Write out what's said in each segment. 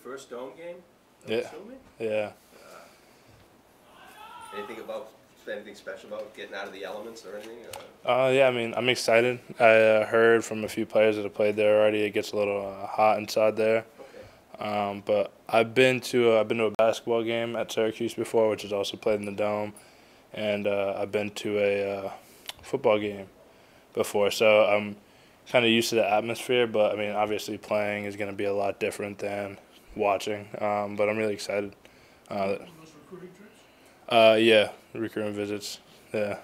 first Dome game? Yeah. Assuming? Yeah. Anything special about getting out of the elements or anything? Yeah, I mean, I'm excited. I heard from a few players that have played there already. It gets a little hot inside there. Okay. But I've been to a basketball game at Syracuse before, which is also played in the Dome, and I've been to a football game before. So I'm kind of used to the atmosphere. But I mean, obviously, playing is going to be a lot different than watching. But I'm really excited. Those recruiting trips? Yeah, recruiting visits. Yeah.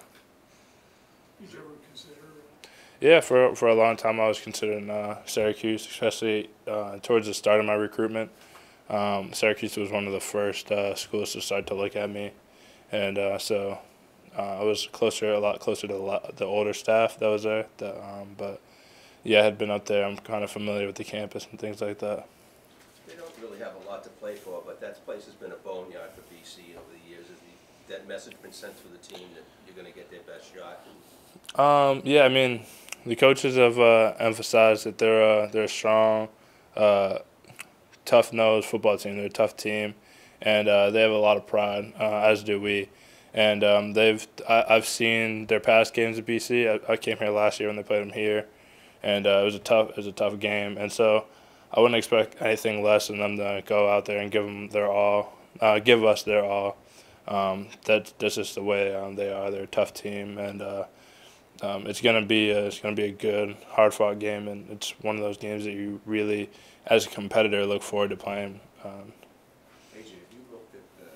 Did you ever consider? Yeah, for a long time I was considering Syracuse, especially towards the start of my recruitment. Syracuse was one of the first schools to start to look at me, and so I was a lot closer to the older staff that was there. But yeah, I had been up there. I'm kind of familiar with the campus and things like that. They don't really have a lot to play for, but that place has been a boneyard for BC over the years. Has that message been sent through the team that you're going to get their best shot? Yeah, I mean, the coaches have emphasized that they're a strong, tough-nosed football team. They're a tough team, and they have a lot of pride, as do we. And I've seen their past games at BC. I came here last year when they played them here, and it was a tough game. And so I wouldn't expect anything less than them to go out there and give us their all. That's just the way they are. They're a tough team, and it's gonna be a good, hard-fought game, and it's one of those games that you really, as a competitor, look forward to playing. AJ, have you looked at the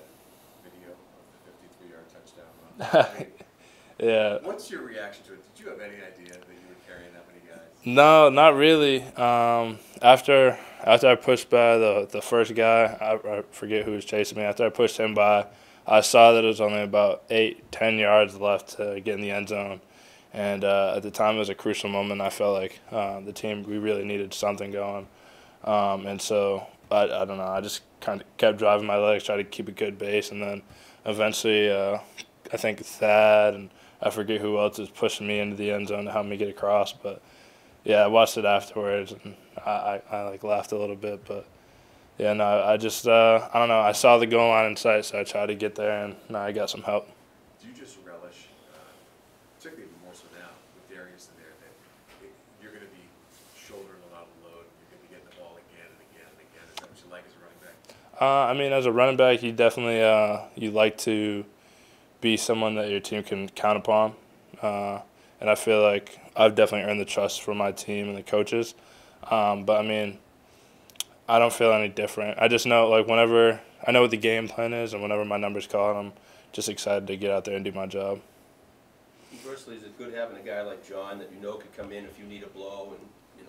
video of the 53-yard touchdown run? Yeah. What's your reaction to it? Did you have any idea that you were carrying that many guys? No, not really. After I pushed by the first guy, I forget who was chasing me. After I pushed him by, I saw that it was only about 8-10 yards left to get in the end zone. And at the time, it was a crucial moment. I felt like the team, we really needed something going. And so, I don't know, I just kind of kept driving my legs, tried to keep a good base. And then eventually, I think Thad and I forget who else is pushing me into the end zone to help me get across. But, yeah, I watched it afterwards, and I laughed a little bit. But, yeah, no, I just, I don't know, I saw the goal line in sight, so I tried to get there, and I got some help. Do you just relish, particularly more so now with Darius in there, that you're going to be shouldering a lot of load, and you're going to be getting the ball again and again and again? Is that what you like as a running back? I mean, as a running back, you definitely you like to be someone that your team can count upon, and I feel like I've definitely earned the trust from my team and the coaches. But I mean, I don't feel any different. I just know, like, whenever I know what the game plan is, and whenever my number's called, I'm just excited to get out there and do my job. Conversely, is it good having a guy like John that you know could come in if you need a blow and,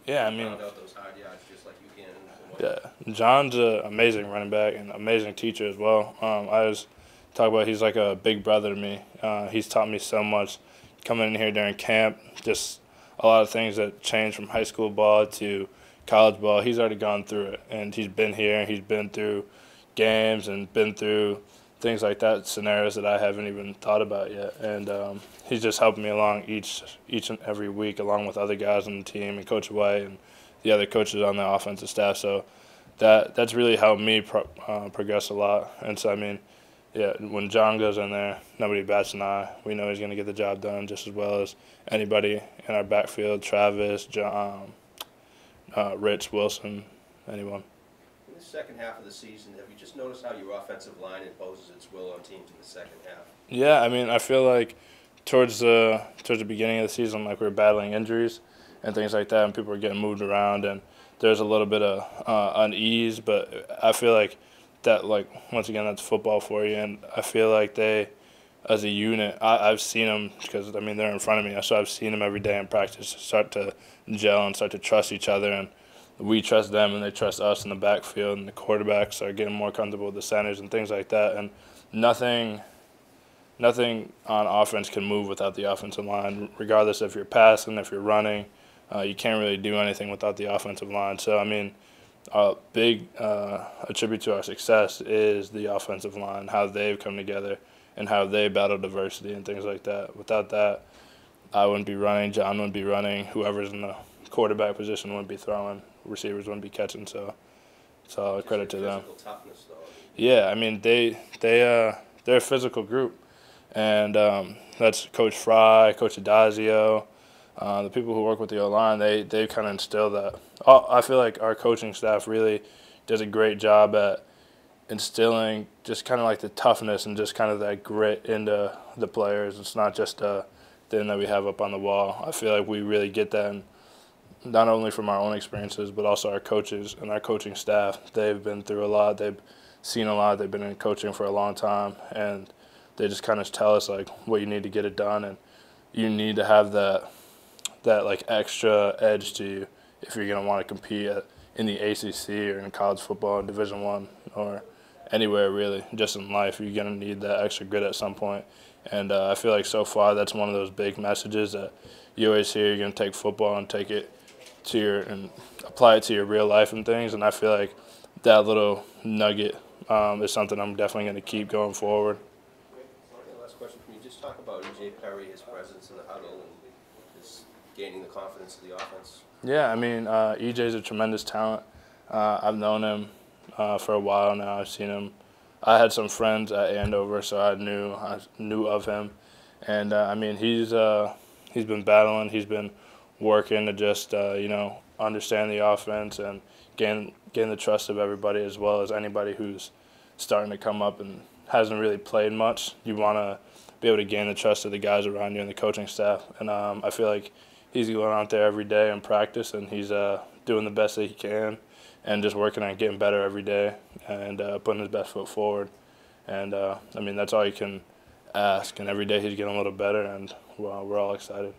Yeah, I mean, round out those hard yards just like you can? Yeah, John's an amazing running back and amazing teacher as well. I was talking about he's like a big brother to me. He's taught me so much coming in here during camp, just a lot of things that changed from high school ball to college ball. He's already gone through it, and he's been here, and he's been through games and been through things like that, scenarios that I haven't even thought about yet. And he's just helping me along each and every week, along with other guys on the team and Coach White and the other coaches on the offensive staff. So that's really helped me progress a lot. And so, I mean, yeah, when John goes in there, nobody bats an eye. We know he's going to get the job done just as well as anybody in our backfield, Travis, John, Rich, Wilson, anyone. In the second half of the season, have you just noticed how your offensive line imposes its will on teams in the second half? Yeah, I mean, I feel like towards the beginning of the season, like we were battling injuries and things like that, and people were getting moved around, and there's a little bit of unease. But I feel like that, like, once again, that's football for you, and I feel like they, as a unit, I've seen them because, I mean, they're in front of me, so I've seen them every day in practice start to gel and start to trust each other, and we trust them and they trust us in the backfield, and the quarterbacks are getting more comfortable with the centers and things like that. And nothing on offense can move without the offensive line, regardless if you're passing, if you're running. You can't really do anything without the offensive line. So, I mean, a big attribute to our success is the offensive line, how they've come together and how they battle diversity and things like that. Without that, I wouldn't be running, John wouldn't be running, whoever's in the quarterback position wouldn't be throwing, receivers wouldn't be catching. So So credit to them. Physical toughness, though. Yeah, I mean they're a physical group, and that's Coach Fry, Coach Adazio, the people who work with the O-line. They kind of instill that. I feel like our coaching staff really does a great job at instilling just kind of like the toughness and just kind of that grit into the players. It's not just a thing that we have up on the wall. I feel like we really get that, not only from our own experiences, but also our coaches and our coaching staff. They've been through a lot. They've seen a lot. They've been in coaching for a long time, and they just kind of tell us like what you need to get it done, and you need to have that like extra edge to you if you're going to want to compete in the ACC or in college football in Division I or anywhere really. Just in life, you're going to need that extra grit at some point. And I feel like so far that's one of those big messages that you always hear. You're going to take football and take it to and apply it to your real life and things. And I feel like that little nugget is something I'm definitely going to keep going forward. Okay, last question for me. Just talk about EJ Perry, his presence in the huddle, and his gaining the confidence of the offense. Yeah, I mean, EJ's a tremendous talent. I've known him for a while now. I've seen him. I had some friends at Andover, so I knew of him. And I mean, he's been battling. He's been working to just understand the offense and gain the trust of everybody, as well as anybody who's starting to come up and hasn't really played much. You want to be able to gain the trust of the guys around you and the coaching staff. And I feel like he's going out there every day in practice, and he's doing the best that he can and just working on getting better every day and putting his best foot forward. And, I mean, that's all you can ask. And every day he's getting a little better, and we're all excited.